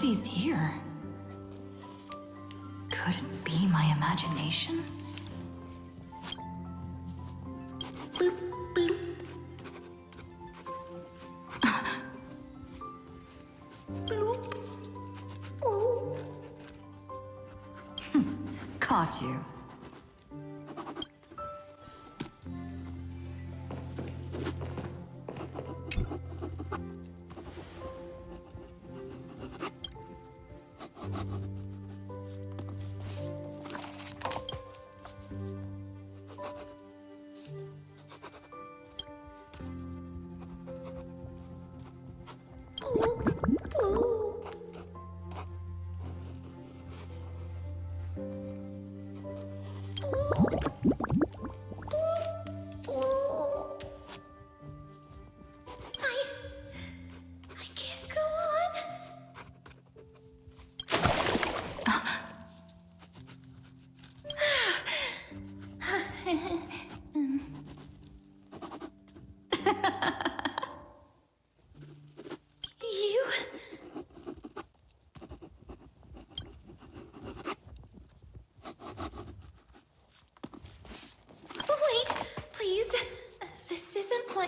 Nobody's here. Could it be my imagination? Bloop, bloop. Bloop. Oh. Caught you.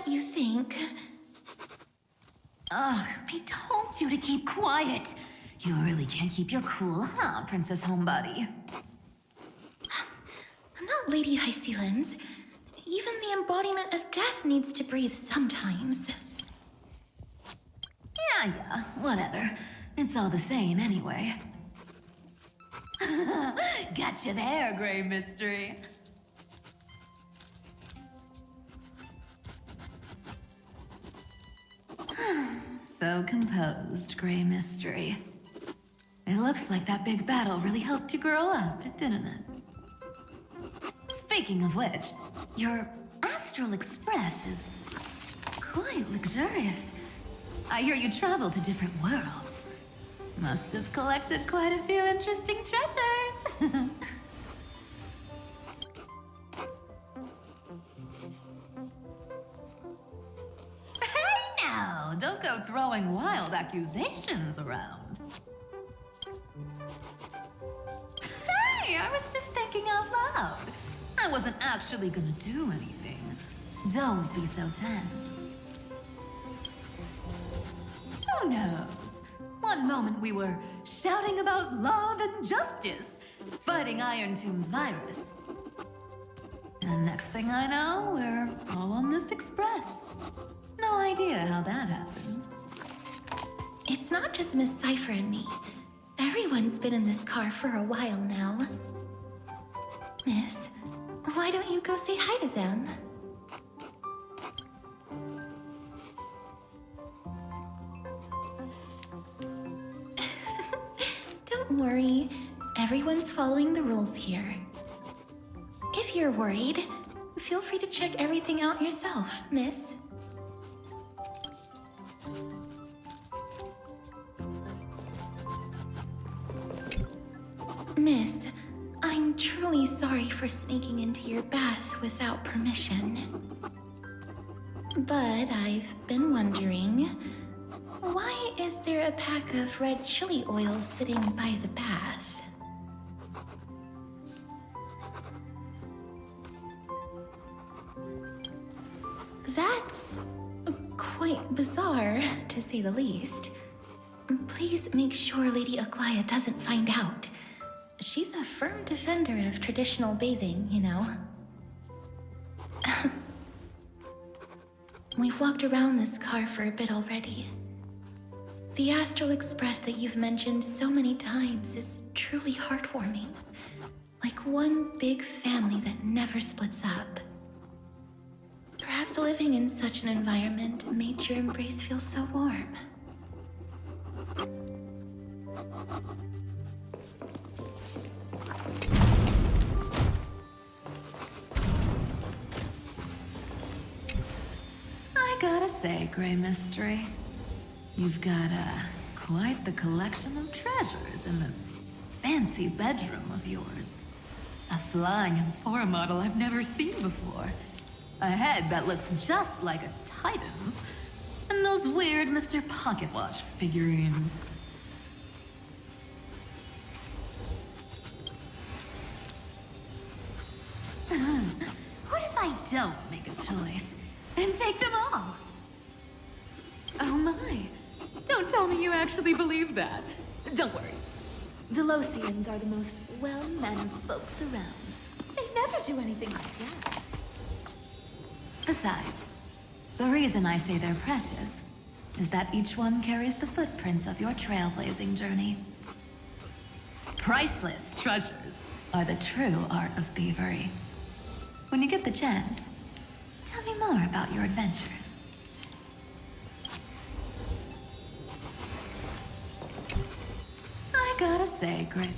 You think? Ugh, I told you to keep quiet. You really can't keep your cool, huh, Princess Homebody? I'm not Lady High Sealens. Even the embodiment of death needs to breathe sometimes. Yeah, whatever. It's all the same anyway. Gotcha there, Grey Mystery. So composed, Grey Mystery. It looks like that big battle really helped you grow up, didn't it? Speaking of which, your Astral Express is quite luxurious. I hear you travel to different worlds. Must have collected quite a few interesting treasures. Don't go throwing wild accusations around. Hey, I was just thinking out loud. I wasn't actually gonna do anything. Don't be so tense. Who knows? One moment we were shouting about love and justice, fighting Iron Tomb's virus. And next thing I know, we're all on this express. No idea how that happened. It's not just Miss Cypher and me. Everyone's been in this car for a while now. Miss, why don't you go say hi to them? Don't worry. Everyone's following the rules here. If you're worried, feel free to check everything out yourself, miss. Miss, I'm truly sorry for sneaking into your bath without permission. But I've been wondering, why is there a pack of red chili oil sitting by the bath? That's quite bizarre, to say the least. Please make sure Lady Aglaya doesn't find out. She's a firm defender of traditional bathing, you know. We've walked around this car for a bit already. The Astral Express that you've mentioned so many times is truly heartwarming. Like one big family that never splits up. Perhaps living in such an environment made your embrace feel so warm. I gotta say, Grey Mystery, you've got quite the collection of treasures in this fancy bedroom of yours. A flying amphora model I've never seen before. A head that looks just like a Titan's. And those weird Mr. Pocket Watch figurines. What if I don't make a choice and take them all? Oh my. Don't tell me you actually believe that. Don't worry. Delosians are the most well-mannered folks around. They never do anything like that. Besides, the reason I say they're precious is that each one carries the footprints of your trailblazing journey. Priceless treasures are the true art of thievery. When you get the chance, tell me more about your adventures. I gotta say, Grit.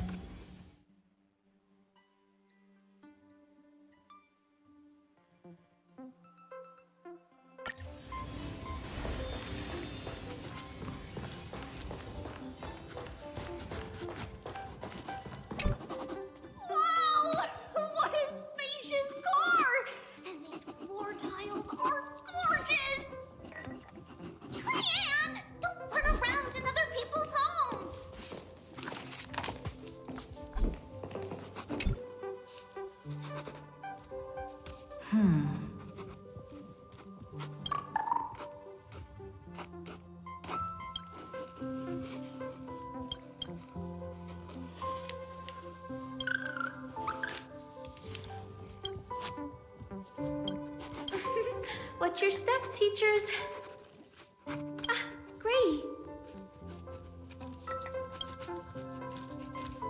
Watch your step, teachers. Ah, Gray.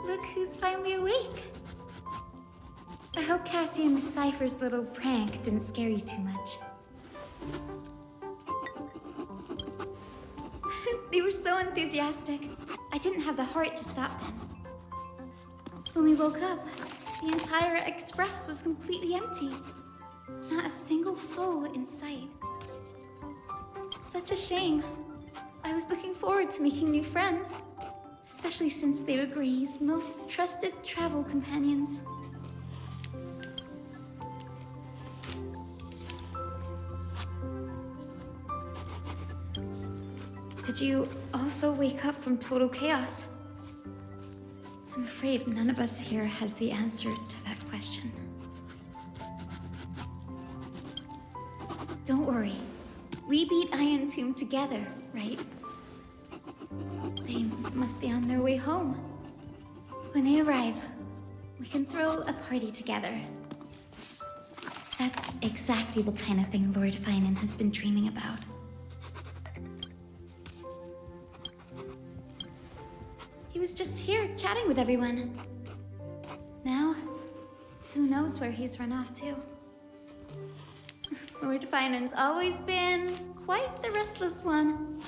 Look who's finally awake. I hope Cassie and Miss Cypher's little prank didn't scare you too much. They were so enthusiastic. I didn't have the heart to stop them. When we woke up, the entire express was completely empty. Not a single soul in sight. Such a shame. I was looking forward to making new friends, especially since they were Gray's most trusted travel companions. Did you also wake up from total chaos? I'm afraid none of us here has the answer to that question. Don't worry. We beat Iron Tomb together, right? They must be on their way home. When they arrive, we can throw a party together. That's exactly the kind of thing Lord Finan has been dreaming about. He was just here chatting with everyone. Now, who knows where he's run off to? Lord Finan's always been quite the restless one.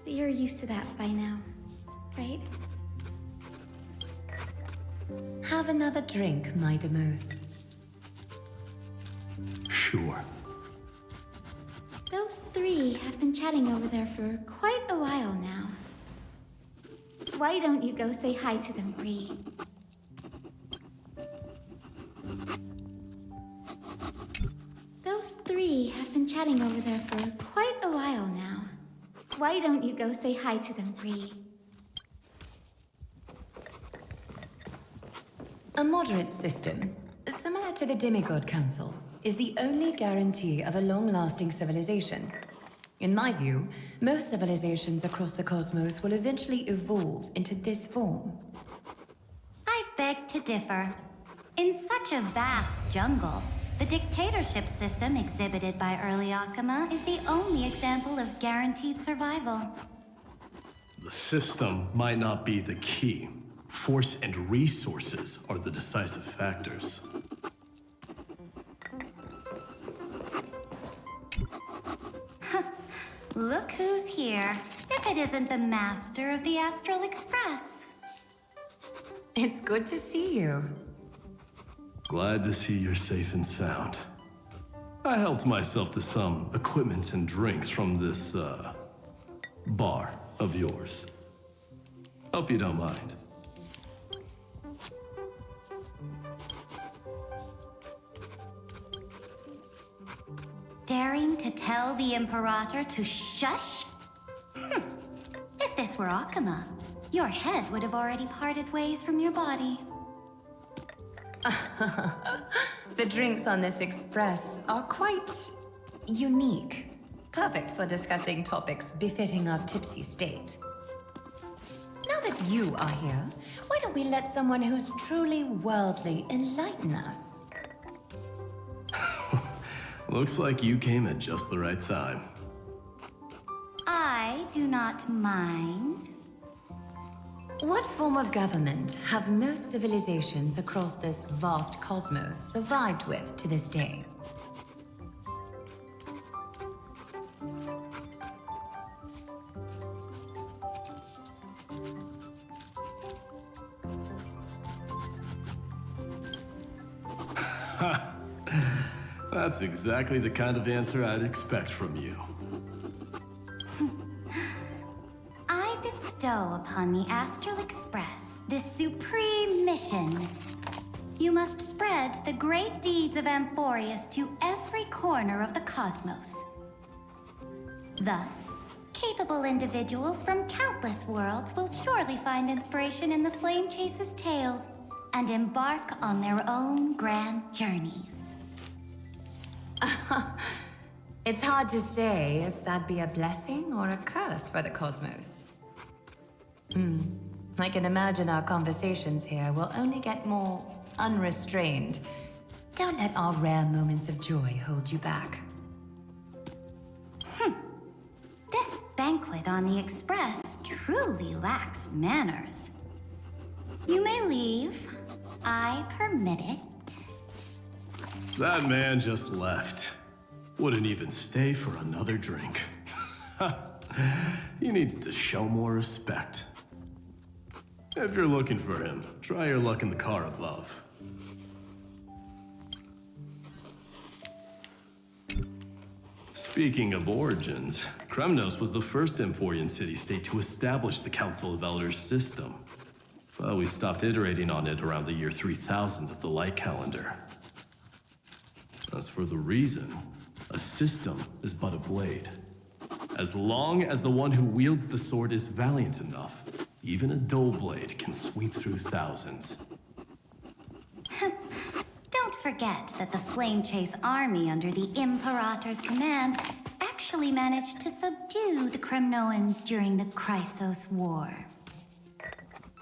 But you're used to that by now, right? Have another drink, my Demus. Sure. Those three have been chatting over there for quite a while now. Why don't you go say hi to them, Bree? Those three have been chatting over there for quite a while now. Why don't you go say hi to them, Bree? A moderate system, similar to the Demigod Council, is the only guarantee of a long-lasting civilization. In my view, most civilizations across the cosmos will eventually evolve into this form. I beg to differ. In such a vast jungle, the dictatorship system exhibited by early Akama is the only example of guaranteed survival. The system might not be the key. Force and resources are the decisive factors. Look who's here, if it isn't the master of the Astral Express. It's good to see you. Glad to see you're safe and sound. I helped myself to some equipment and drinks from this, bar of yours. Hope you don't mind. Daring to tell the Imperator to shush? If this were Akama, your head would have already parted ways from your body. The drinks on this express are quite unique. Perfect for discussing topics befitting our tipsy state. Now that you are here, why don't we let someone who's truly worldly enlighten us? Looks like you came at just the right time. I do not mind. What form of government have most civilizations across this vast cosmos survived with to this day? That's exactly the kind of answer I'd expect from you. I bestow upon the Astral Express this supreme mission. You must spread the great deeds of Amphorius to every corner of the cosmos. Thus, capable individuals from countless worlds will surely find inspiration in the Flame Chase's tales and embark on their own grand journeys. It's hard to say if that'd be a blessing or a curse for the cosmos. I can imagine our conversations here will only get more unrestrained. Don't let our rare moments of joy hold you back. This banquet on the Express truly lacks manners. You may leave. I permit it. That man just left. Wouldn't even stay for another drink. He needs to show more respect. If you're looking for him, try your luck in the car above. Speaking of origins, Kremnos was the first Emphorian city-state to establish the Council of Elders system. But we stopped iterating on it around the year 3000 of the light calendar. As for the reason, a system is but a blade. As long as the one who wields the sword is valiant enough, even a dull blade can sweep through thousands. Don't forget that the Flame Chase army under the Imperator's command actually managed to subdue the Kremnoans during the Chrysos War.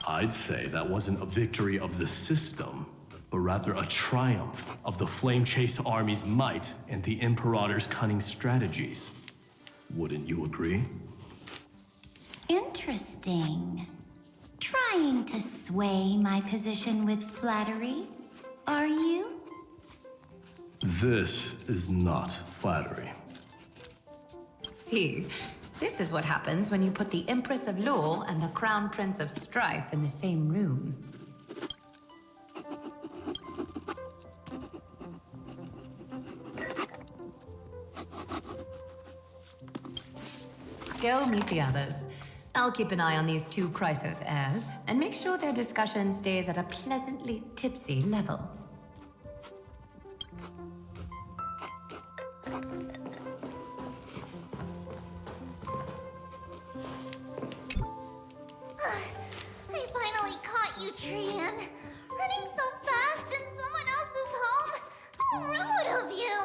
I'd say that wasn't a victory of the system, but rather a triumph of the Flame Chase army's might and the Imperator's cunning strategies. Wouldn't you agree? Interesting. Trying to sway my position with flattery, are you? This is not flattery. See, this is what happens when you put the Empress of Law and the Crown Prince of Strife in the same room. Go meet the others. I'll keep an eye on these two Chrysos heirs and make sure their discussion stays at a pleasantly tipsy level. I finally caught you, Cyrene. Running so fast in someone else's home? How rude of you!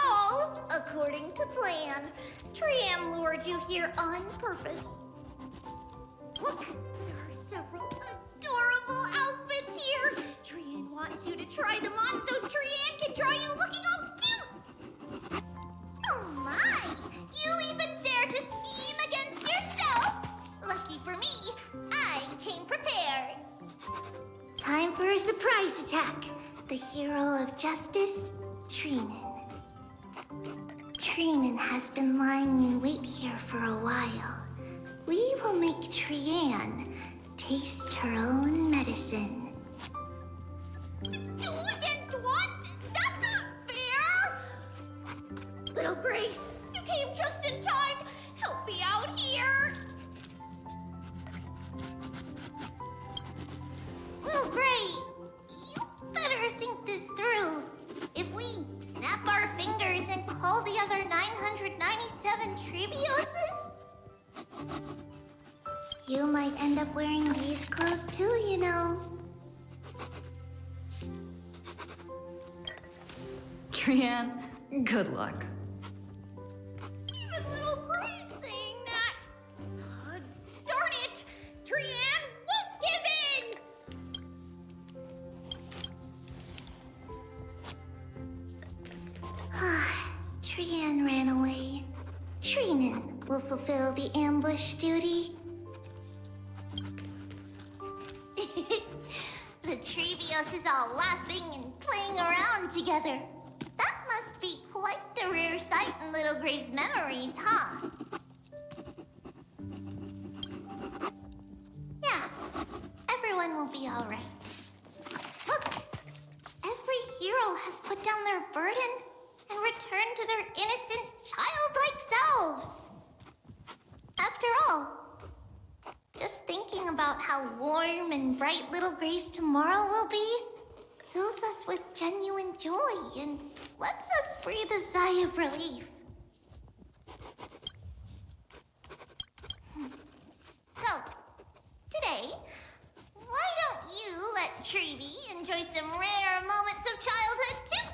All according to plan. Cyrene lured you here on purpose. Look, there are several adorable outfits here. Cyrene wants you to try them on so Cyrene can draw you looking all cute. Oh my! You even dare to scheme against yourself! Lucky for me, I came prepared. Time for a surprise attack. The hero of justice, Cyrene. Cyrene has been lying in wait here for a while. We will make Cyrene taste her own medicine. Two against one? That's not fair! Little Gray, you came just in time. Help me out here. Little Gray, you better think this through. If we snap our fingers and call the other 997 Trebioses, you might end up wearing these clothes too, you know. Trianne, good luck. Even little Gray's saying that. Darn it! Trianne won't give in! Trianne ran away. Cyrene will fulfill the ambush duty. The Treevios is all laughing and playing around together. That must be quite the rare sight in Little Gray's memories, huh? Yeah, everyone will be alright. Look, every hero has put down their burden and returned to their innocent, childlike selves. After all, just thinking about how warm and bright Little Gray's tomorrow will be fills us with genuine joy and lets us breathe a sigh of relief. So, today, why don't you let Treevy enjoy some rare moments of childhood too?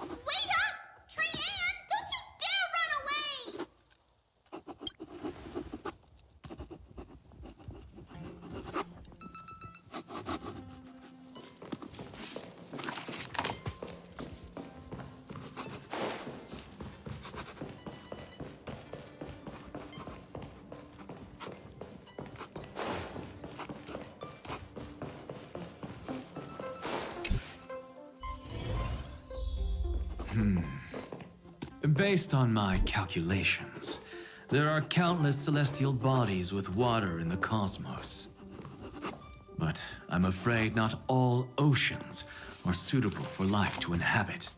Wait up! Trianne, don't you dare run away! Based on my calculations, there are countless celestial bodies with water in the cosmos. But I'm afraid not all oceans are suitable for life to inhabit.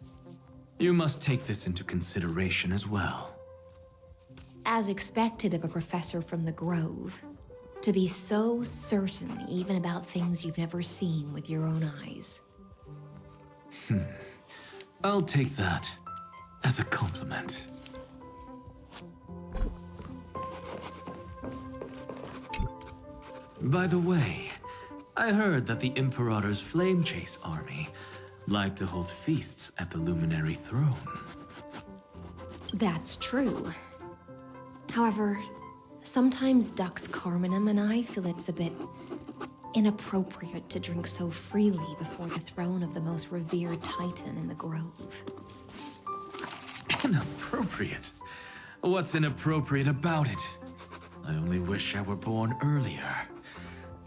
You must take this into consideration as well. As expected of a professor from the Grove, to be so certain even about things you've never seen with your own eyes. I'll take that as a compliment. By the way, I heard that the Imperator's Flame Chase army like to hold feasts at the Luminary Throne. That's true. However, sometimes Dux Carminum and I feel it's a bit inappropriate to drink so freely before the throne of the most revered Titan in the Grove. Inappropriate? What's inappropriate about it? I only wish I were born earlier.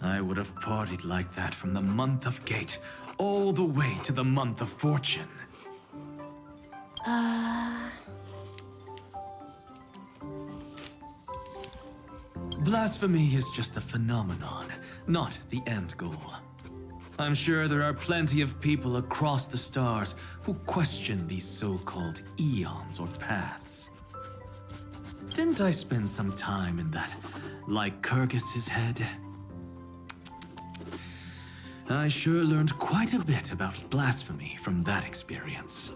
I would have partied like that from the month of Gate all the way to the month of Fortune. Blasphemy is just a phenomenon, not the end goal. I'm sure there are plenty of people across the stars who question these so-called eons or paths. Didn't I spend some time in that Lycurgus's head? I sure learned quite a bit about blasphemy from that experience.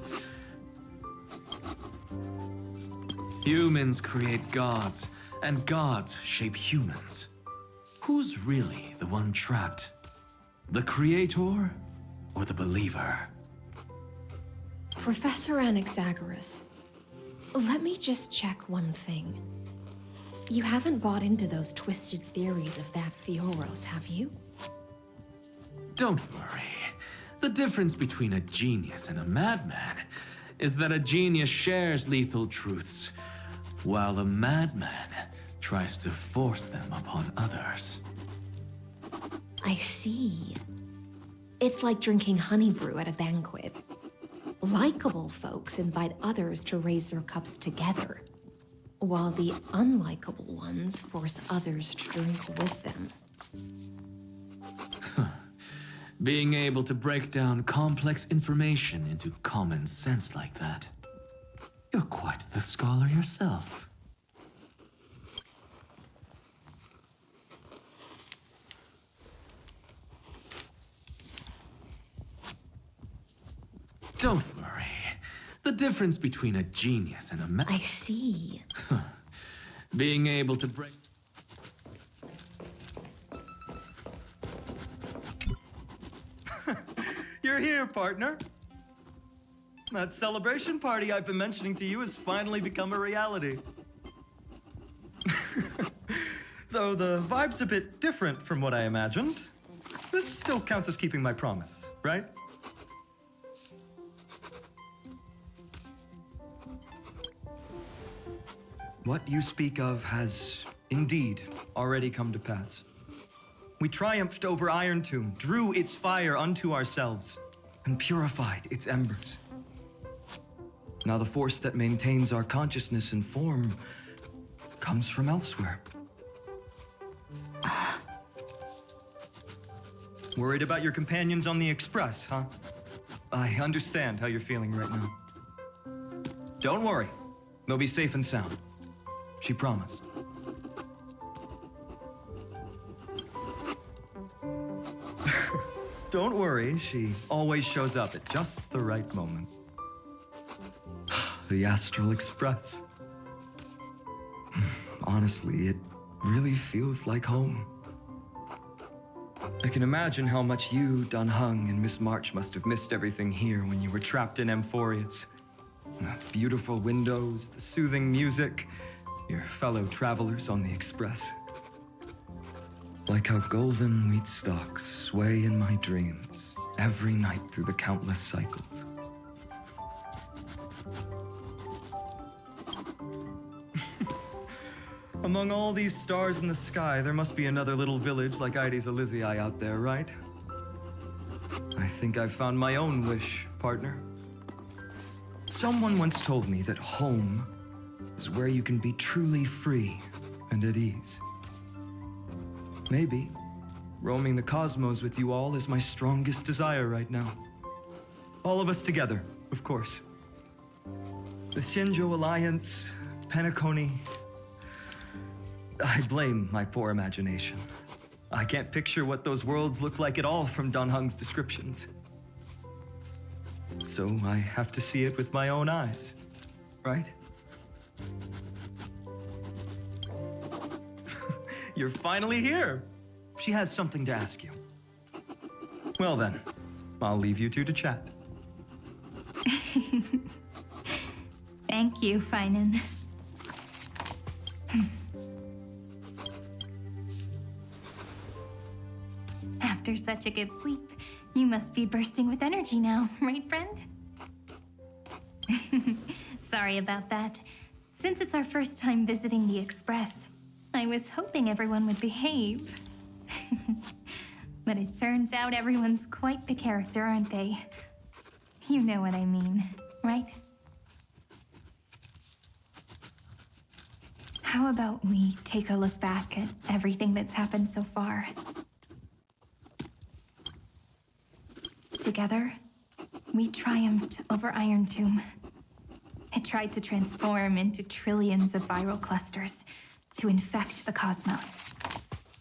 Humans create gods, and gods shape humans. Who's really the one trapped? The creator or the believer? Professor Anaxagoras, let me just check one thing. You haven't bought into those twisted theories of that Theoros, have you? Don't worry. The difference between a genius and a madman is that a genius shares lethal truths, while a madman tries to force them upon others. I see. It's like drinking honey brew at a banquet. Likeable folks invite others to raise their cups together, while the unlikable ones force others to drink with them. Being able to break down complex information into common sense like that. You're quite the scholar yourself. Don't worry. The difference between a genius and a I see. being able to break... You're here, partner. that celebration party I've been mentioning to you has finally become a reality. Though the vibe's a bit different from what I imagined, this still counts as keeping my promise, right? What you speak of has indeed already come to pass. We triumphed over Iron Tomb, drew its fire unto ourselves, and purified its embers. Now the force that maintains our consciousness and form comes from elsewhere. Worried about your companions on the Express, huh? I understand how you're feeling right now. Don't worry, they'll be safe and sound. She promised. Don't worry, she always shows up at just the right moment. The Astral Express. Honestly, it really feels like home. I can imagine how much you, Dun Hung, and Miss March must have missed everything here when you were trapped in Amphorius. The beautiful windows, the soothing music, your fellow travelers on the Express. Like how golden wheat stalks sway in my dreams every night through the countless cycles. Among all these stars in the sky, there must be another little village like Ides Elysiae out there, right? I think I've found my own wish, partner. Someone once told me that home is where you can be truly free and at ease. Maybe roaming the cosmos with you all is my strongest desire right now. All of us together, of course. The Shinjo Alliance, Penacony. I blame my poor imagination. I can't picture what those worlds look like at all from Dun Hung's descriptions. So I have to see it with my own eyes, right? You're finally here. She has something to ask you. Well then, I'll leave you two to chat. Thank you, Finan. After such a good sleep, you must be bursting with energy now, right, friend? Sorry about that. Since it's our first time visiting the Express, I was hoping everyone would behave. But it turns out everyone's quite the character, aren't they? You know what I mean, right? How about we take a look back at everything that's happened so far? Together, we triumphed over Iron Tomb. It tried to transform into trillions of viral clusters to infect the cosmos.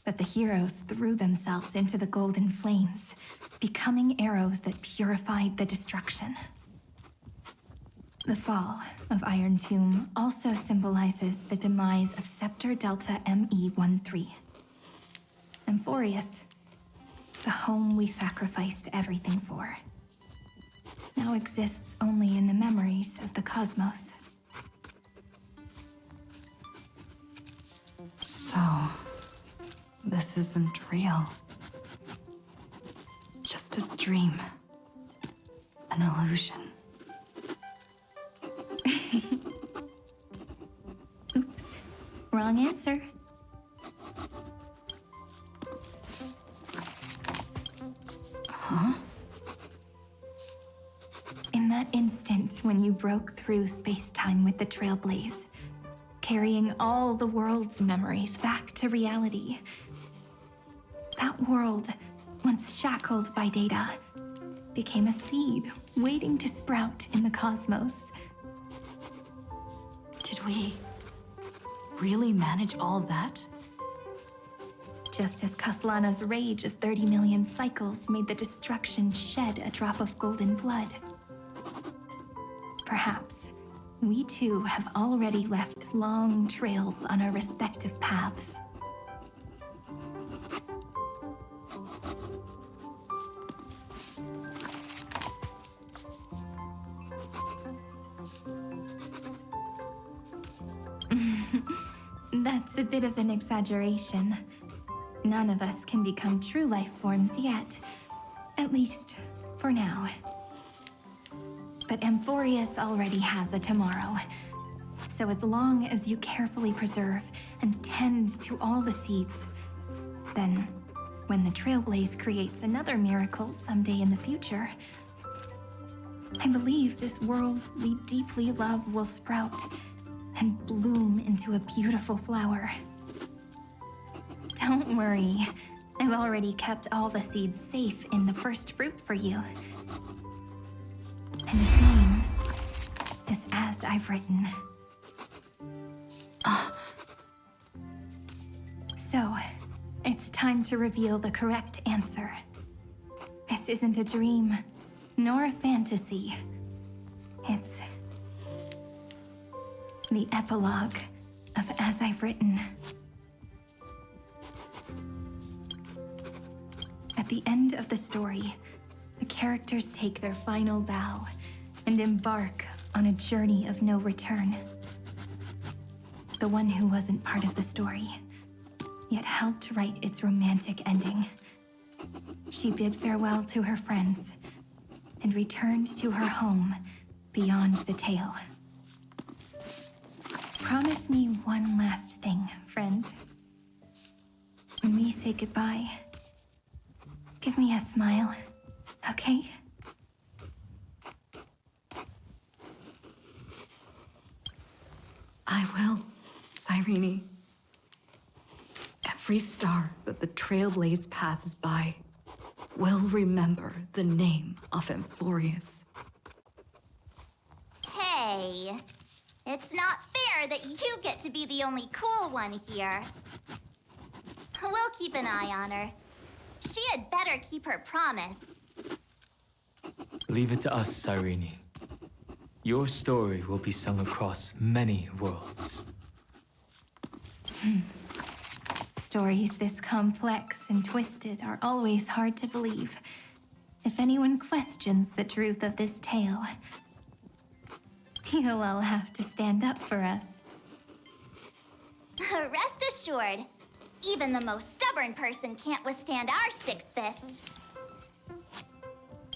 But the heroes threw themselves into the golden flames, becoming arrows that purified the destruction. The fall of Iron Tomb also symbolizes the demise of Scepter Delta ME-13. Amphorius, the home we sacrificed everything for, now exists only in the memories of the cosmos. So, this isn't real. Just a dream. An illusion. Oops, wrong answer. Huh? In that instant when you broke through space-time with the Trailblaze, carrying all the world's memories back to reality, that world, once shackled by data, became a seed waiting to sprout in the cosmos. Did we really manage all that? Just as Kaslana's rage of 30 million cycles made the destruction shed a drop of golden blood. Perhaps we too have already left long trails on our respective paths. That's a bit of an exaggeration. None of us can become true life forms yet. At least, for now. But Amphorius already has a tomorrow. So as long as you carefully preserve and tend to all the seeds, then when the Trailblaze creates another miracle someday in the future, I believe this world we deeply love will sprout and bloom into a beautiful flower. Don't worry, I've already kept all the seeds safe in the first fruit for you. And its name is as I've written. So, it's time to reveal the correct answer. This isn't a dream, nor a fantasy. It's the epilogue of As I've Written. At the end of the story, the characters take their final bow and embark on a journey of no return. The one who wasn't part of the story, yet helped write its romantic ending. She bid farewell to her friends and returned to her home beyond the tale. Promise me one last thing, friend. When we say goodbye, give me a smile, okay? I will, Cyrene. Every star that the Trailblaze passes by will remember the name of Amphorius. Hey, it's not fair that you get to be the only cool one here. We'll keep an eye on her. She had better keep her promise. Leave it to us, Cyrene. Your story will be sung across many worlds. Stories this complex and twisted are always hard to believe. If anyone questions the truth of this tale, you'll all have to stand up for us. Rest assured, even the most stubborn person can't withstand our six fists.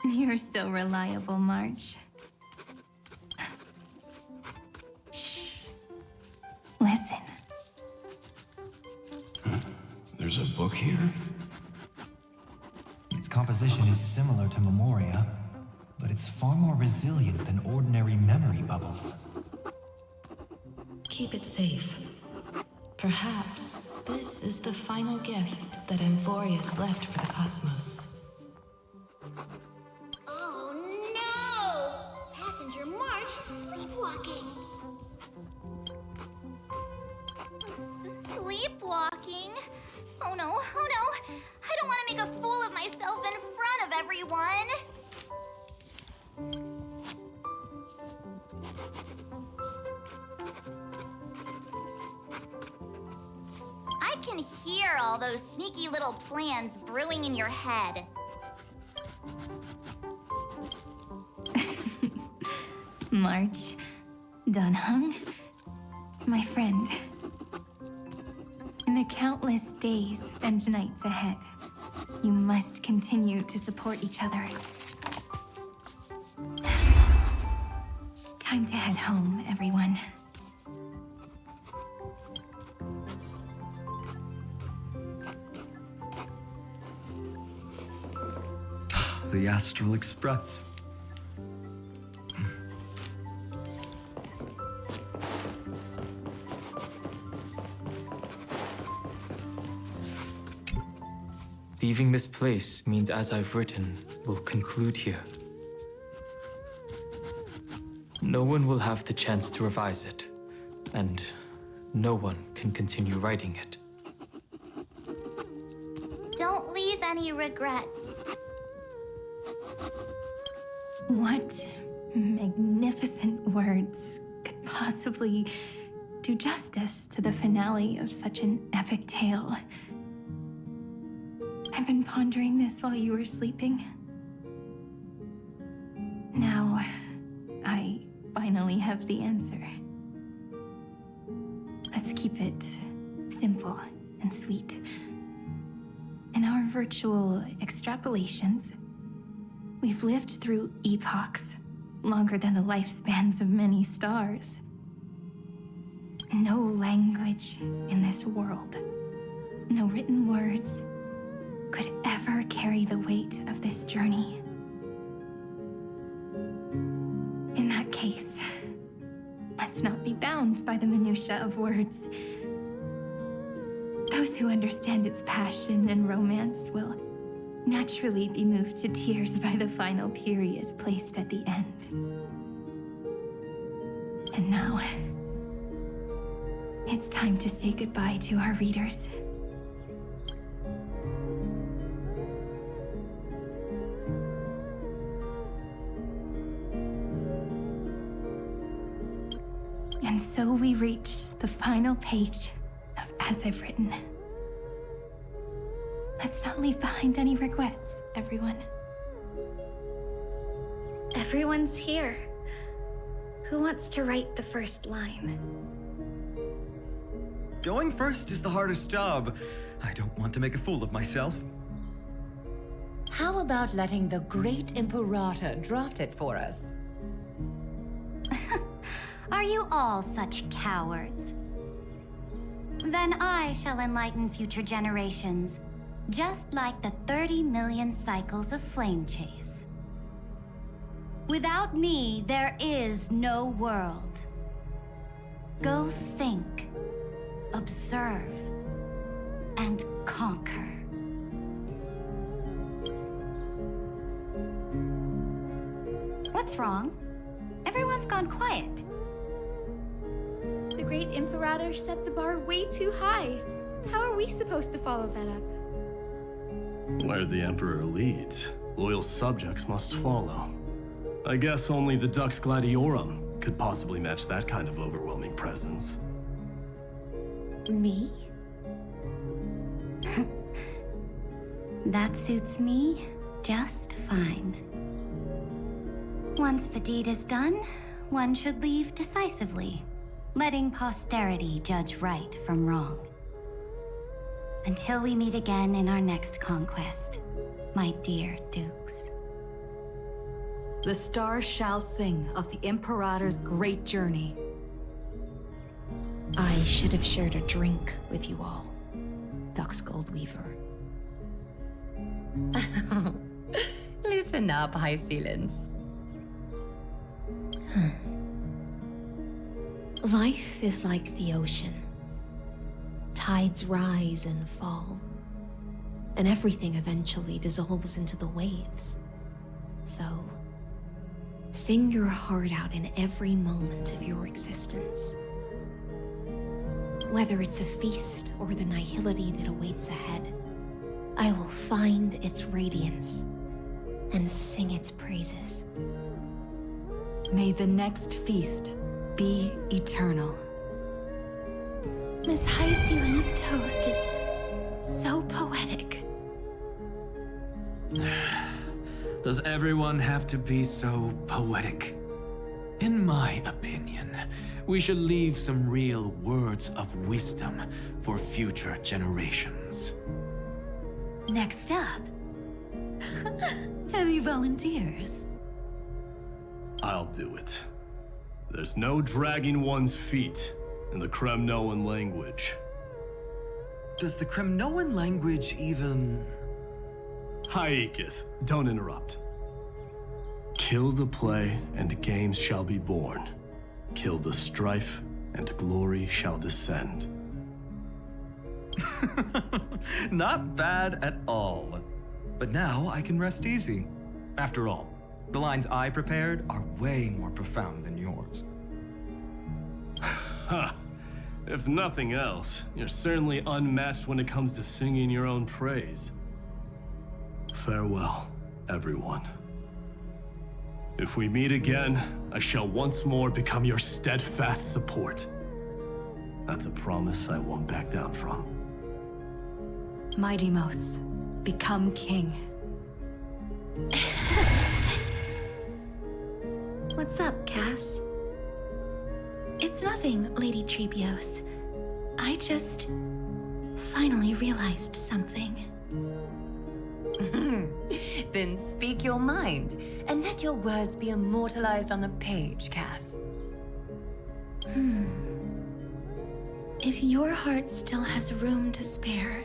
You're so reliable, March. Shh. Listen. There's a book here? Its composition is similar to Memoria, but it's far more resilient than ordinary memory bubbles. Keep it safe. Perhaps this is the final gift that Amphorius left for the cosmos. Oh no! Passenger March is sleepwalking. Sleepwalking? Oh no, oh no! I don't want to make a fool of myself in front of everyone! I can hear all those sneaky little plans brewing in your head. March, Dunhung, my friend. In the countless days and nights ahead, you must continue to support each other. Time to head home, everyone. The Astral Express. Leaving this place means As I've Written will conclude here. No one will have the chance to revise it, and no one can continue writing it. Don't leave any regrets. What magnificent words could possibly do justice to the finale of such an epic tale? I've been pondering this while you were sleeping. Now, I finally have the answer. Let's keep it simple and sweet. In our virtual extrapolations, we've lived through epochs longer than the lifespans of many stars. No language in this world, no written words, could ever carry the weight of this journey. In that case, let's not be bound by the minutiae of words. Those who understand its passion and romance will naturally be moved to tears by the final period placed at the end. And now, it's time to say goodbye to our readers. And so we reach the final page of As I've Written. Let's not leave behind any regrets, everyone. Everyone's here. Who wants to write the first line? Going first is the hardest job. I don't want to make a fool of myself. How about letting the great Imperator draft it for us? Are you all such cowards? Then I shall enlighten future generations, just like the 30 million cycles of flame chase. Without me, there is no world. Go think, observe, and conquer. What's wrong? Everyone's gone quiet. The great Imperator set the bar way too high. How are we supposed to follow that up? Where the Emperor leads, loyal subjects must follow. I guess only the Dux Gladiorum could possibly match that kind of overwhelming presence. Me? That suits me just fine. Once the deed is done, one should leave decisively, letting posterity judge right from wrong. Until we meet again in our next conquest, my dear dukes. The stars shall sing of the Imperator's great journey. I should have shared a drink with you all, Dux Goldweaver. Loosen up, High Ceilings. Life is like the ocean. Tides rise and fall, and everything eventually dissolves into the waves. So, sing your heart out in every moment of your existence. Whether it's a feast or the nihility that awaits ahead, I will find its radiance and sing its praises. May the next feast be eternal. Miss High Ceiling's toast is so poetic. Does everyone have to be so poetic? In my opinion, we should leave some real words of wisdom for future generations. Next up, any volunteers? I'll do it. There's no dragging one's feet in the Kremnoan language. Does the Kremnoan language even... Haikis, don't interrupt. Kill the play, and games shall be born. Kill the strife, and glory shall descend. Not bad at all. But now I can rest easy. After all, the lines I prepared are way more profound than yours. Ha! If nothing else, you're certainly unmatched when it comes to singing your own praise. Farewell, everyone. If we meet again, I shall once more become your steadfast support. That's a promise I won't back down from. Mighty Mos, become king. What's up, Cass? It's nothing, Lady Trebios. I just finally realized something. Then speak your mind, and let your words be immortalized on the page, Cass. If your heart still has room to spare,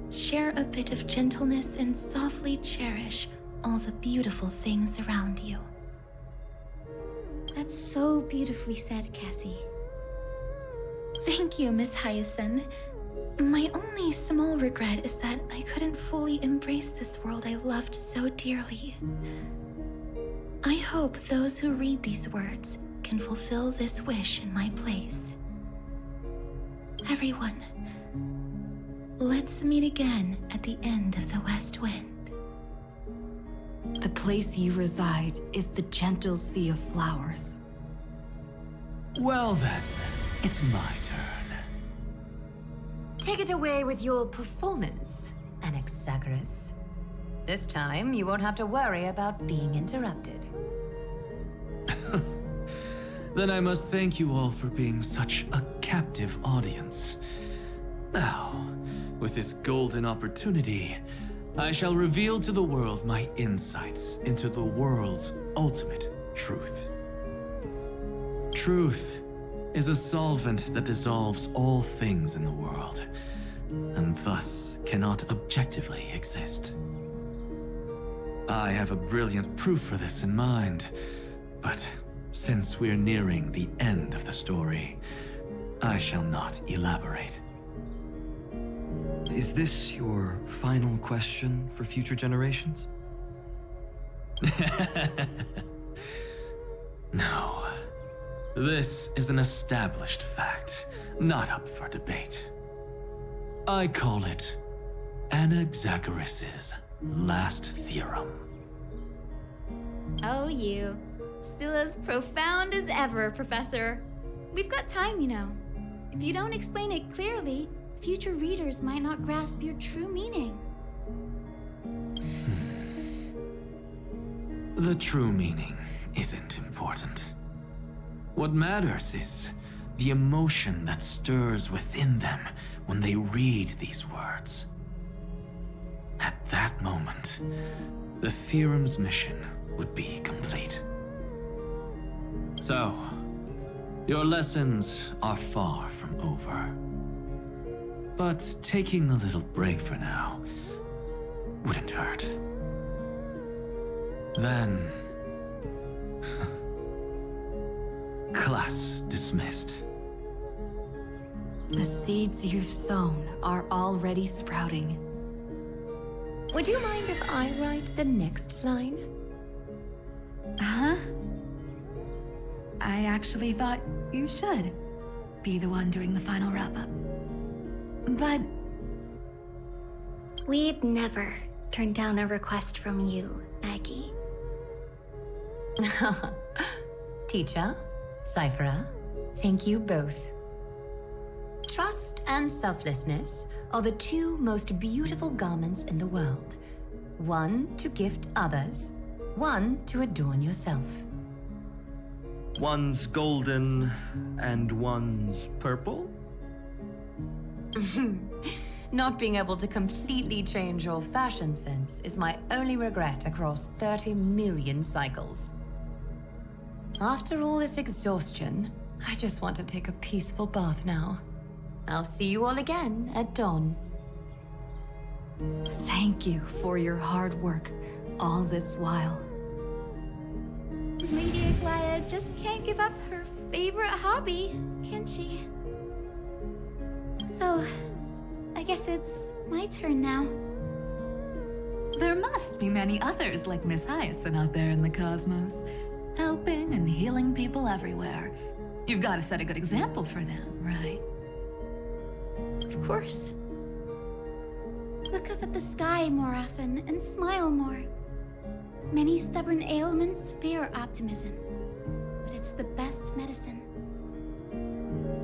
share a bit of gentleness and softly cherish all the beautiful things around you. That's so beautifully said, Cassie. Thank you, Miss Hyacinth. My only small regret is that I couldn't fully embrace this world I loved so dearly. I hope those who read these words can fulfill this wish in my place. Everyone, let's meet again at the end of the West Wind. The place you reside is the gentle sea of flowers. Well then, it's my turn. Take it away with your performance, Anaxagoras. This time, you won't have to worry about being interrupted. Then I must thank you all for being such a captive audience. Now, with this golden opportunity, I shall reveal to the world my insights into the world's ultimate truth. Truth is a solvent that dissolves all things in the world, and thus cannot objectively exist. I have a brilliant proof for this in mind, but since we're nearing the end of the story, I shall not elaborate. Is this your final question for future generations? No. This is an established fact, not up for debate. I call it Anaxagoras' last theorem. Oh, you. Still as profound as ever, Professor. We've got time, you know. If you don't explain it clearly, future readers might not grasp your true meaning. The true meaning isn't important. What matters is the emotion that stirs within them when they read these words. At that moment, the theorem's mission would be complete. So, your lessons are far from over. But taking a little break for now wouldn't hurt. Then, class dismissed. The seeds you've sown are already sprouting. Would you mind if I write the next line? Huh? I actually thought you should be the one doing the final wrap-up. But We'd never turn down a request from you, Aggie. Teacher, Cyphera, thank you both. Trust and selflessness are the two most beautiful garments in the world. One to gift others, one to adorn yourself. One's golden and one's purple? Not being able to completely change your fashion sense is my only regret across 30 million cycles. After all this exhaustion, I just want to take a peaceful bath now. I'll see you all again at dawn. Thank you for your hard work all this while. Lady Aglaia just can't give up her favorite hobby, can she? So, I guess it's my turn now. there must be many others like Miss Hyacinth out there in the cosmos, helping and healing people everywhere. You've got to set a good example for them, right? Of course. Look up at the sky more often and smile more. Many stubborn ailments fear optimism, but it's the best medicine.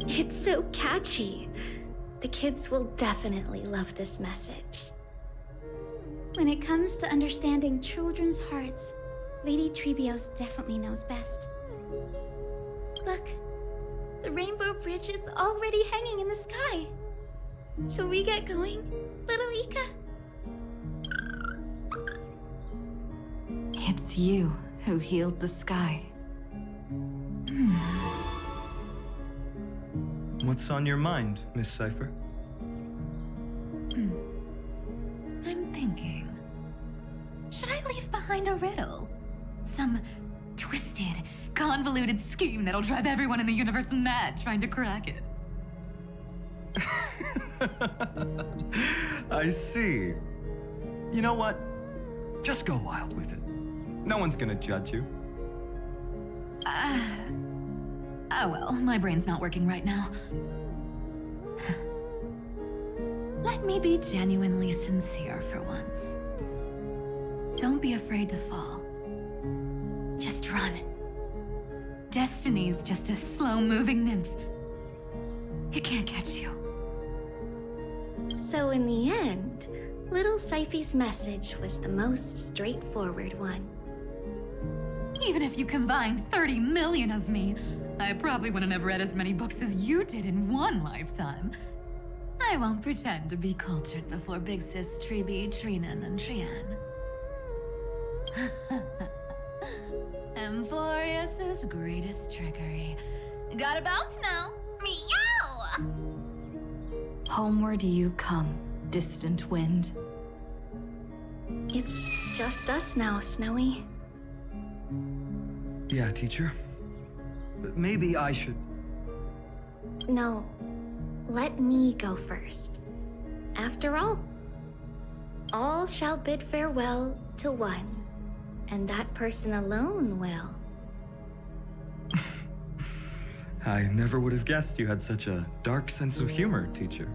It's so catchy. The kids will definitely love this message. When it comes to understanding children's hearts, Lady Trebios definitely knows best. Look, The rainbow bridge is already hanging in the sky. Shall we get going, little Ika? It's you who healed the sky. What's on your mind, Miss Cypher? I'm thinking. Should I leave behind a riddle? Some twisted, convoluted scheme that'll drive everyone in the universe mad trying to crack it. I see. You know what? Just go wild with it. No one's gonna judge you. Oh well, my brain's not working right now. Let me be genuinely sincere for once. Don't be afraid to fall. Just run. Destiny's just a slow-moving nymph. It can't catch you. So in the end, little Syphy's message was the most straightforward one. Even if you combined 30 million of me, I probably wouldn't have read as many books as you did in one lifetime. I won't pretend to be cultured before Big Sis Treeby, Trinen, and Trian. Emphorius's greatest trickery. Gotta bounce now. Meow! Homeward you come, distant wind. It's just us now, Snowy. Yeah, teacher. But maybe I should... No, let me go first. After all shall bid farewell to one, and that person alone will. I never would have guessed you had such a dark sense of humor, teacher.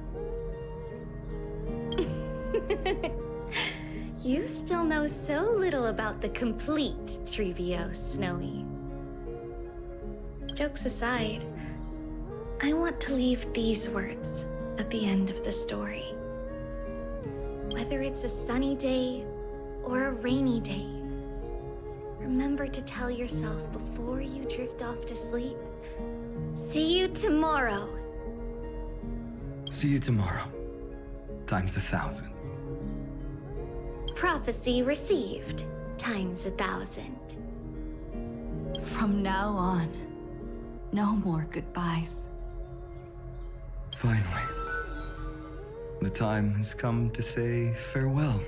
You still know so little about the complete Trivio, Snowy. Jokes aside, I want to leave these words at the end of the story. Whether it's a sunny day or a rainy day, remember to tell yourself before you drift off to sleep, see you tomorrow. See you tomorrow. Times 1,000. Prophecy received, times 1,000. From now on, no more goodbyes. Finally. The time has come to say farewell.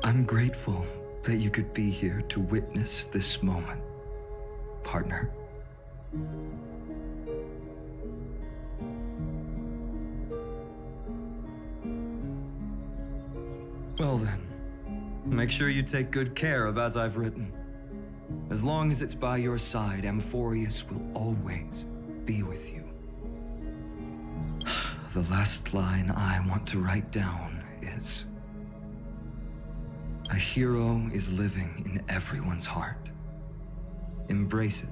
I'm grateful that you could be here to witness this moment, partner. Well then, make sure you take good care of as I've written. As long as it's by your side, Amphorius will always be with you. The last line I want to write down is, a hero is living in everyone's heart. Embrace it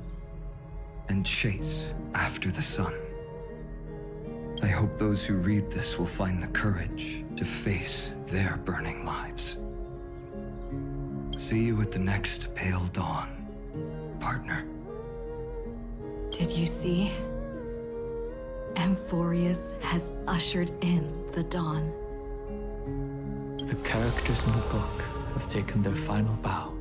and chase after the sun. I hope those who read this will find the courage to face their burning lives. See you at the next pale dawn, partner. Did you see? Amphorius has ushered in the dawn. The characters in the book have taken their final bow.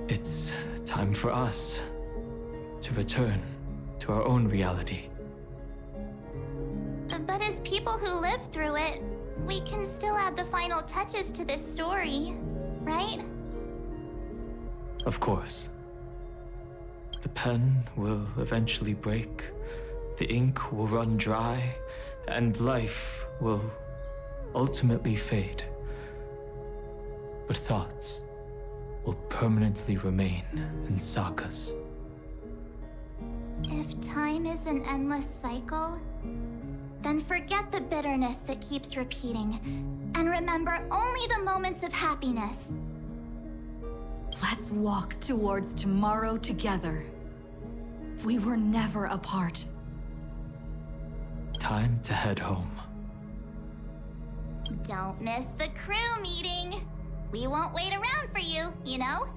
It's time for us to return to our own reality. But as people who lived through it, we can still add the final touches to this story, right? Of course. The pen will eventually break, the ink will run dry, and life will ultimately fade. But thoughts will permanently remain in sagas. If time is an endless cycle, then forget the bitterness that keeps repeating, and remember only the moments of happiness. Let's walk towards tomorrow together. We were never apart. Time to head home. Don't miss the crew meeting. We won't wait around for you, you know?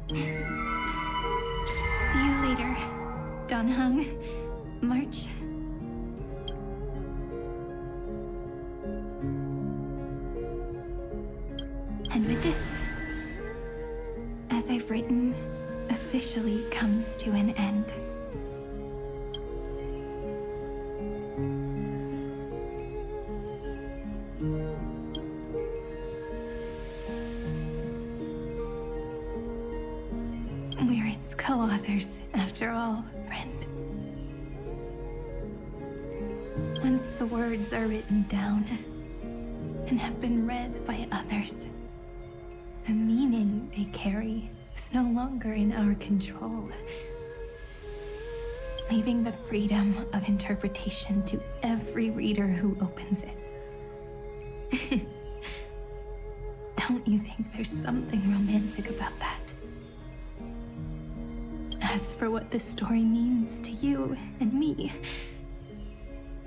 See later, Donhung, March. And with this, as I've written, officially comes to an end. We're its co-authors, after all, friend. Once the words are written down and have been read by others, the meaning they carry is no longer in our control, leaving the freedom of interpretation to every reader who opens it. Don't you think there's something romantic about that? As for what this story means to you and me,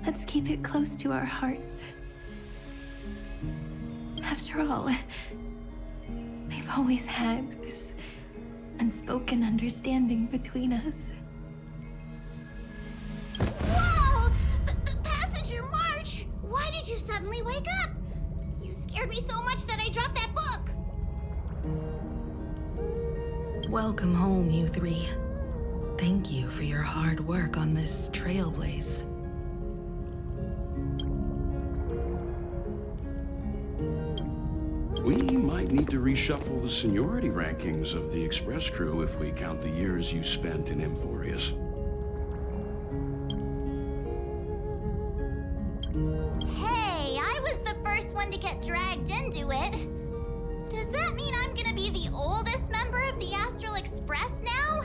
let's keep it close to our hearts. After all, we've always had this unspoken understanding between us. Whoa! Passenger March! Why did you suddenly wake up? You scared me so much that I dropped that book! Welcome home, you three. Thank you for your hard work on this Trailblaze. We might need to reshuffle the seniority rankings of the Express crew if we count the years you spent in Amphorius. Hey, I was the first one to get dragged into it. Does that mean I'm gonna be the oldest member of the Astral Express now?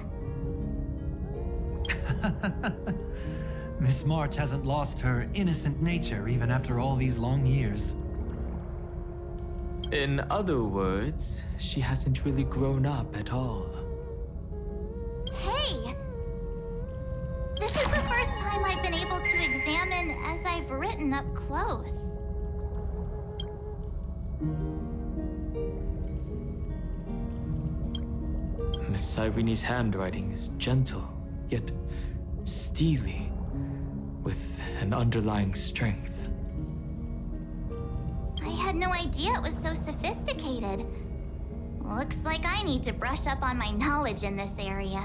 Miss March hasn't lost her innocent nature even after all these long years. In other words, she hasn't really grown up at all. Hey! This is the first time I've been able to examine as I've written up close. Miss Cyrene's handwriting is gentle, yet steely, with an underlying strength. I had no idea it was so sophisticated. Looks like I need to brush up on my knowledge in this area.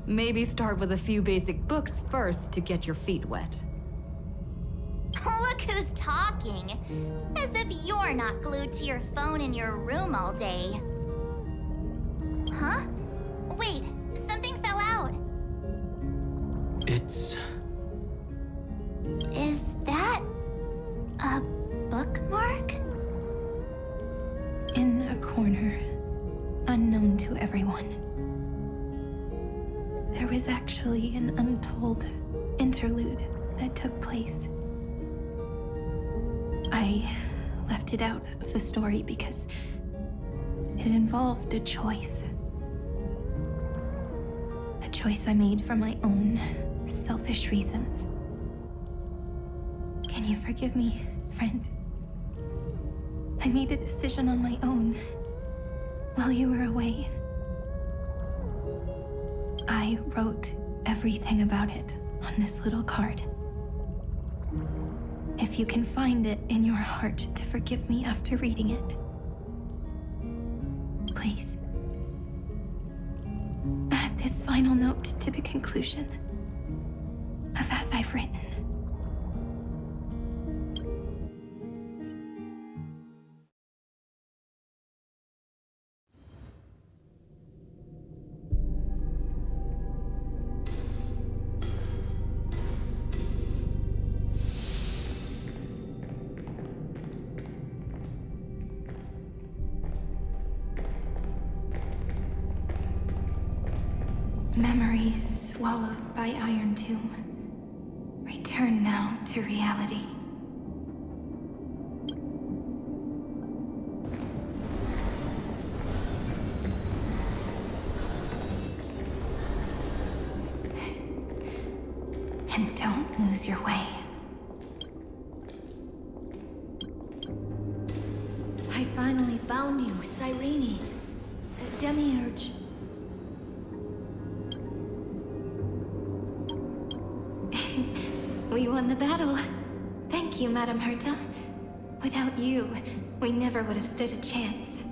Maybe start with a few basic books first to get your feet wet. Look who's talking. As if you're not glued to your phone in your room all day. Huh? Wait, something fell out. It's... Is that a bookmark? In a corner, unknown to everyone, there was actually an untold interlude that took place. I left it out of the story because it involved a choice. A choice I made for my own selfish reasons. Can you forgive me, friend? I made a decision on my own while you were away. I wrote everything about it on this little card. If you can find it in your heart to forgive me after reading it, please. Add this final note to the conclusion of As I've Written. Memories swallowed by Iron Tomb. Return now to reality. And don't lose your way. I finally found you, Cyrene. Demiurge. We won the battle. Thank you, Madame Herta. Without you, we never would have stood a chance.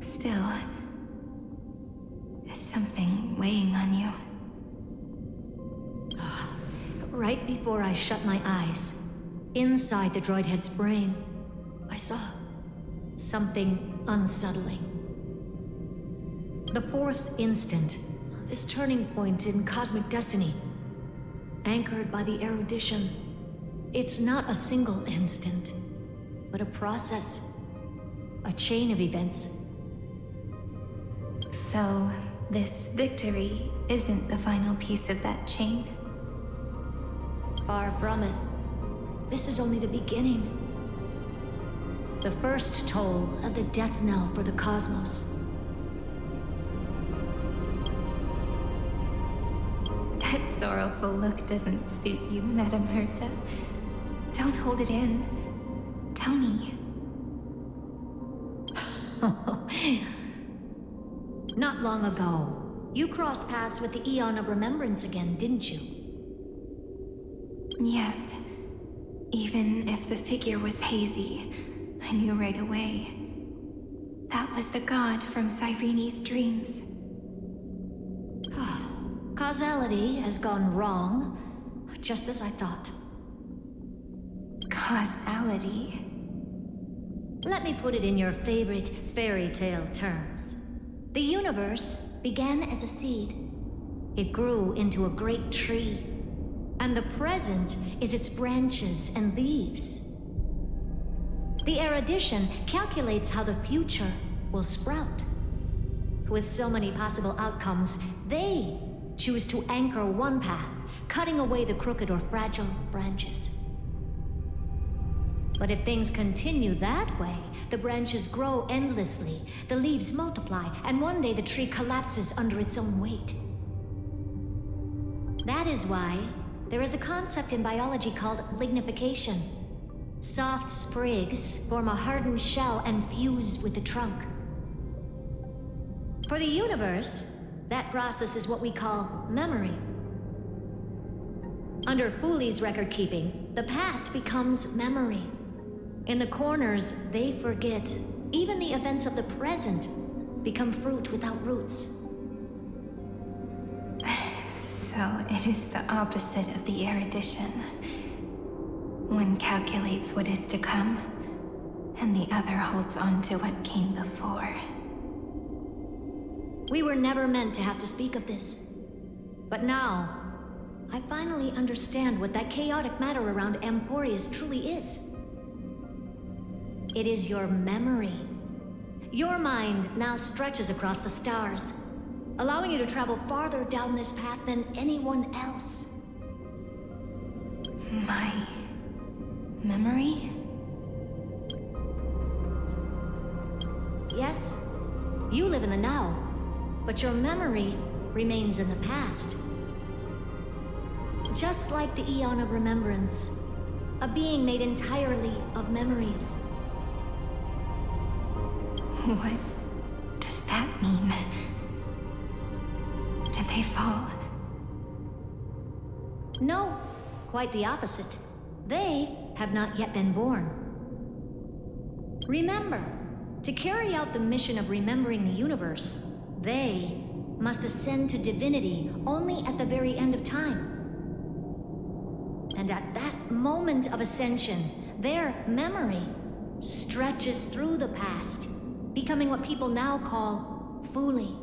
Still, is something weighing on you? Right before I shut my eyes, inside the droid head's brain, I saw something unsettling. The fourth instant, this turning point in cosmic destiny, anchored by the erudition. It's not a single instant, but a process, a chain of events. So, this victory isn't the final piece of that chain? Far from it. This is only the beginning. The first toll of the death knell for the cosmos. That sorrowful look doesn't suit you, Madame Herta. Don't hold it in. Tell me. Not long ago, you crossed paths with the Eon of Remembrance again, didn't you? Yes. Even if the figure was hazy, I knew right away. That was the god from Cyrene's dreams. Causality has gone wrong, just as I thought. Causality? Let me put it in your favorite fairy tale terms. The universe began as a seed. It grew into a great tree. And the present is its branches and leaves. The erudition calculates how the future will sprout. With so many possible outcomes, they choose to anchor one path, cutting away the crooked or fragile branches. But if things continue that way, the branches grow endlessly, the leaves multiply, and one day the tree collapses under its own weight. That is why there is a concept in biology called lignification. Soft sprigs form a hardened shell and fuse with the trunk. For the universe, that process is what we call memory. Under Fooley's record keeping, the past becomes memory. In the corners, they forget. Even the events of the present become fruit without roots. So it is the opposite of the erudition. One calculates what is to come, and the other holds on to what came before. We were never meant to have to speak of this. But now, I finally understand what that chaotic matter around Emporius truly is. It is your memory. Your mind now stretches across the stars, allowing you to travel farther down this path than anyone else. My memory? Yes, you live in the now, but your memory remains in the past. Just like the Eon of Remembrance, a being made entirely of memories. What does that mean? Did they fall? No, quite the opposite. They have not yet been born. Remember, to carry out the mission of remembering the universe, they must ascend to divinity only at the very end of time. And at that moment of ascension, their memory stretches through the past, becoming what people now call Fooley.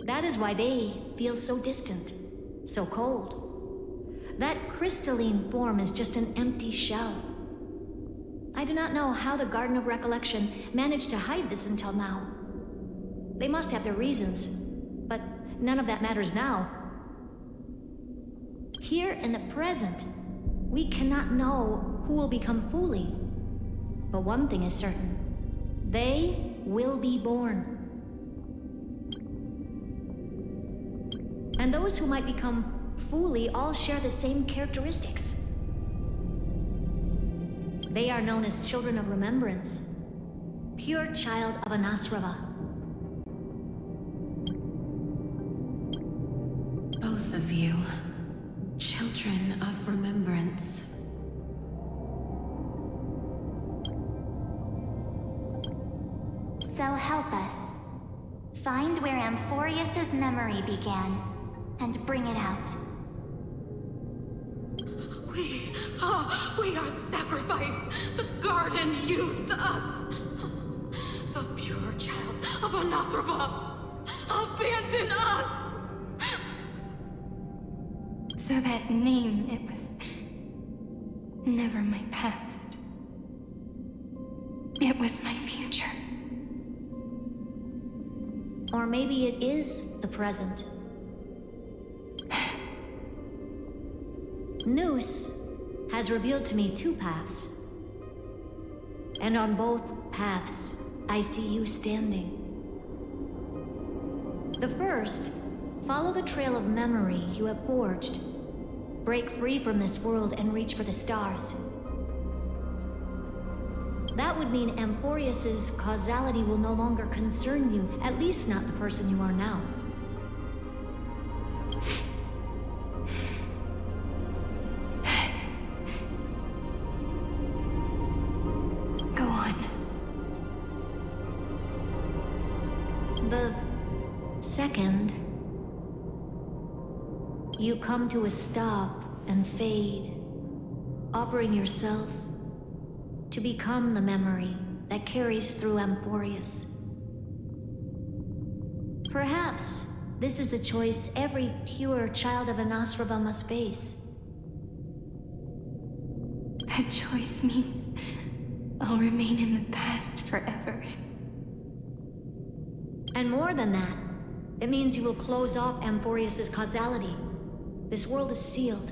That is why they feel so distant, so cold. That crystalline form is just an empty shell. I do not know how the Garden of Recollection managed to hide this until now. They must have their reasons, but none of that matters now. Here in the present, we cannot know who will become Fooley. But one thing is certain. They will be born. And those who might become Fooley all share the same characteristics. They are known as Children of Remembrance, pure child of Anasrava. you, children of remembrance. So help us. Find where Amphorius's memory began, and bring it out. We are the sacrifice the garden used us. The pure child of Anasrava abandoned us. So that name, it was never my past. It was my future. Or maybe it is the present. Noose has revealed to me two paths. And on both paths, I see you standing. The first, follow the trail of memory you have forged. Break free from this world and reach for the stars. That would mean Amphorius's causality will no longer concern you, at least not the person you are now. Go on. The second, you come to a stop and fade, offering yourself to become the memory that carries through Amphorius. Perhaps this is the choice every pure child of Anasrava must face. That choice means I'll remain in the past forever. And more than that, it means you will close off Amphorius's causality. This world is sealed.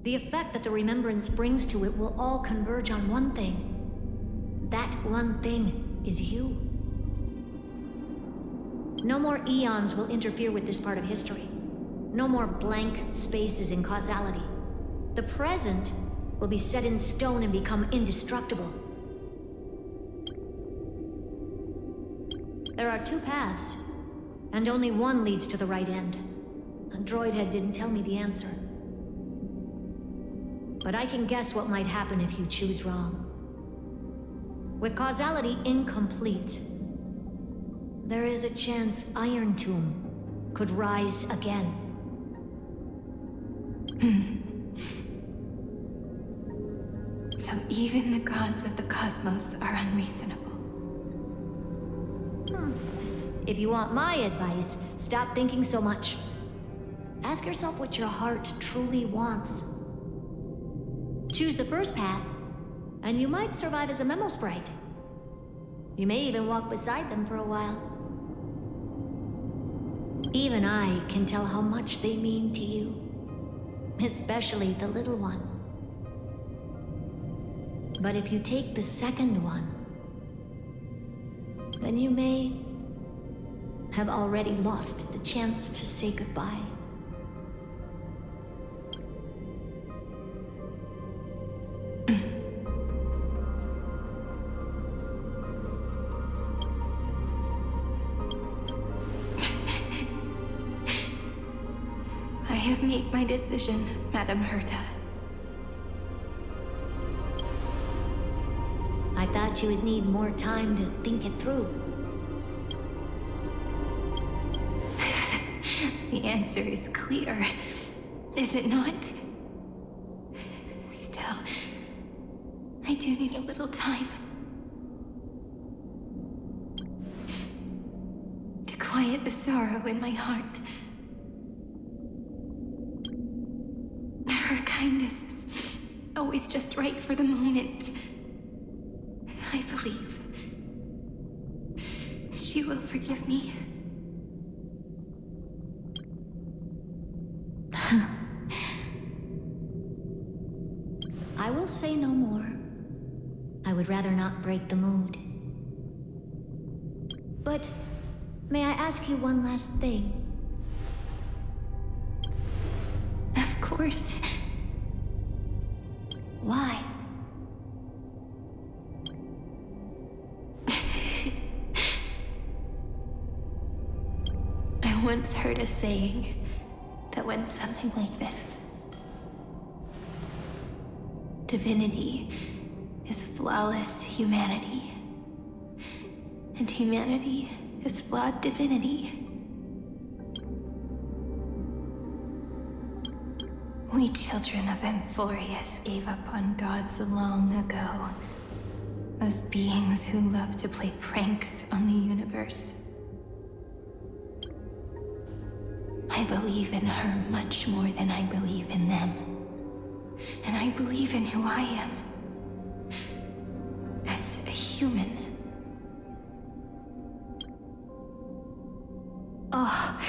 The effect that the remembrance brings to it will all converge on one thing. That one thing is you. No more eons will interfere with this part of history. No more blank spaces in causality. The present will be set in stone and become indestructible. There are two paths, and only one leads to the right end. A droid head didn't tell me the answer. But I can guess what might happen if you choose wrong. With causality incomplete, there is a chance Iron Tomb could rise again. So even the gods of the cosmos are unreasonable. If you want my advice, stop thinking so much. Ask yourself what your heart truly wants. Choose the first path, and you might survive as a memo sprite. You may even walk beside them for a while. Even I can tell how much they mean to you, especially the little one. But if you take the second one, then you may have already lost the chance to say goodbye. I have made my decision, Madam Herta. I thought you would need more time to think it through. The answer is clear, is it not? Still, I do need a little time to quiet the sorrow in my heart. Her kindness is always just right for the moment. I believe she will forgive me. I will say no more. I would rather not break the mood. But may I ask you one last thing? Of course. Why? I once heard a saying that went something like this. Divinity is flawless humanity, and humanity is flawed divinity. We children of Amphorius gave up on gods long ago. Those beings who love to play pranks on the universe. I believe in her much more than I believe in them. And I believe in who I am. As a human. Oh.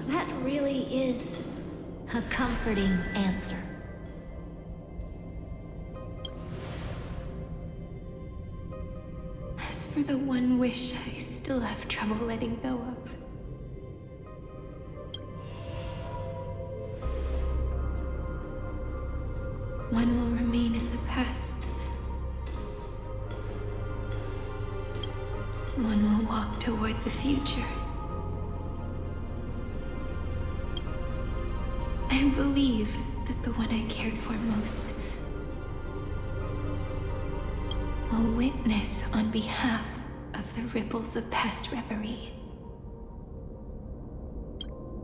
That really is a comforting answer. As for the one wish I still have trouble letting go of. One will remain in the past. One will walk toward the future. I believe that the one I cared for most will witness on behalf of the ripples of past reverie.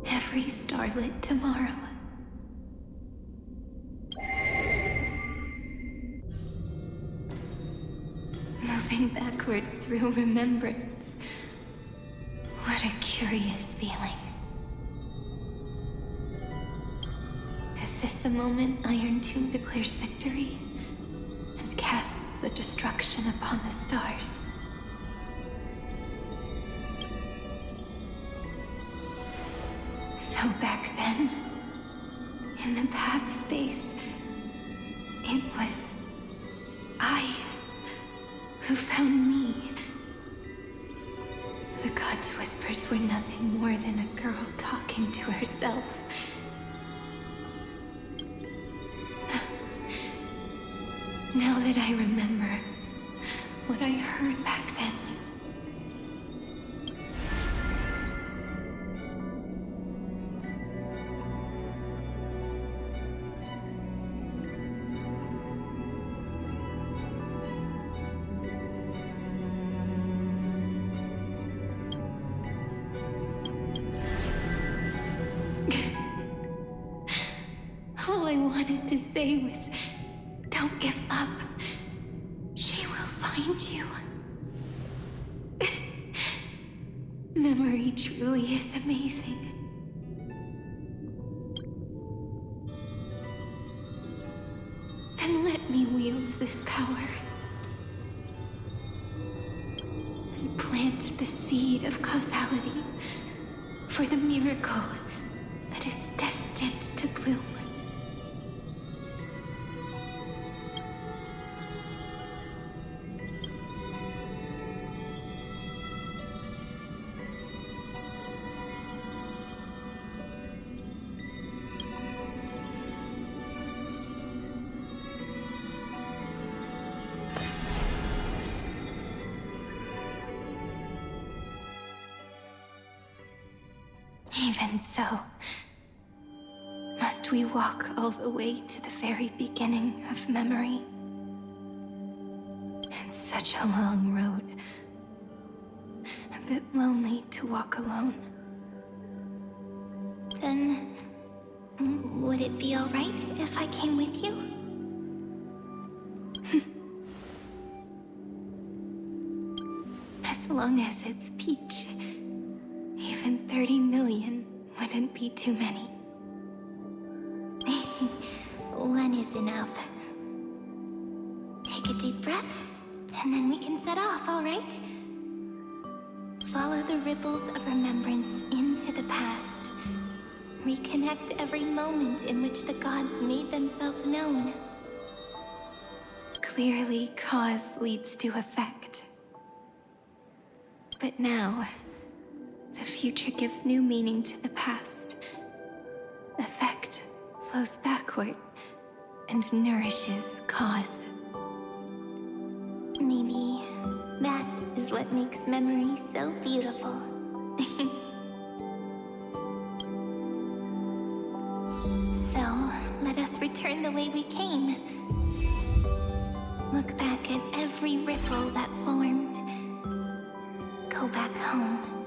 Every starlit tomorrow. Moving backwards through remembrance. What a curious feeling. Is this the moment Iron Tomb declares victory and casts the destruction upon the stars? So back then, in the path space, it was I who found me. The gods' whispers were nothing more than a girl talking to herself. Now that I remember, what I heard back then was... All I wanted to say was, don't give up. She will find you. Memory truly is amazing. Then let me wield this power and plant the seed of causality for the miracle that is destined to bloom. Even so, must we walk all the way to the very beginning of memory? It's such a long road. A bit lonely to walk alone. Then, would it be all right if I came with you? As long as it's Peach. Even 30 million wouldn't be too many. One is enough. Take a deep breath, and then we can set off, all right? Follow the ripples of remembrance into the past. Reconnect every moment in which the gods made themselves known. Clearly, cause leads to effect. But now, the future gives new meaning to the past. Effect flows backward and nourishes cause. Maybe that is what makes memory so beautiful. So, let us return the way we came. Look back at every ripple that formed. Go back home.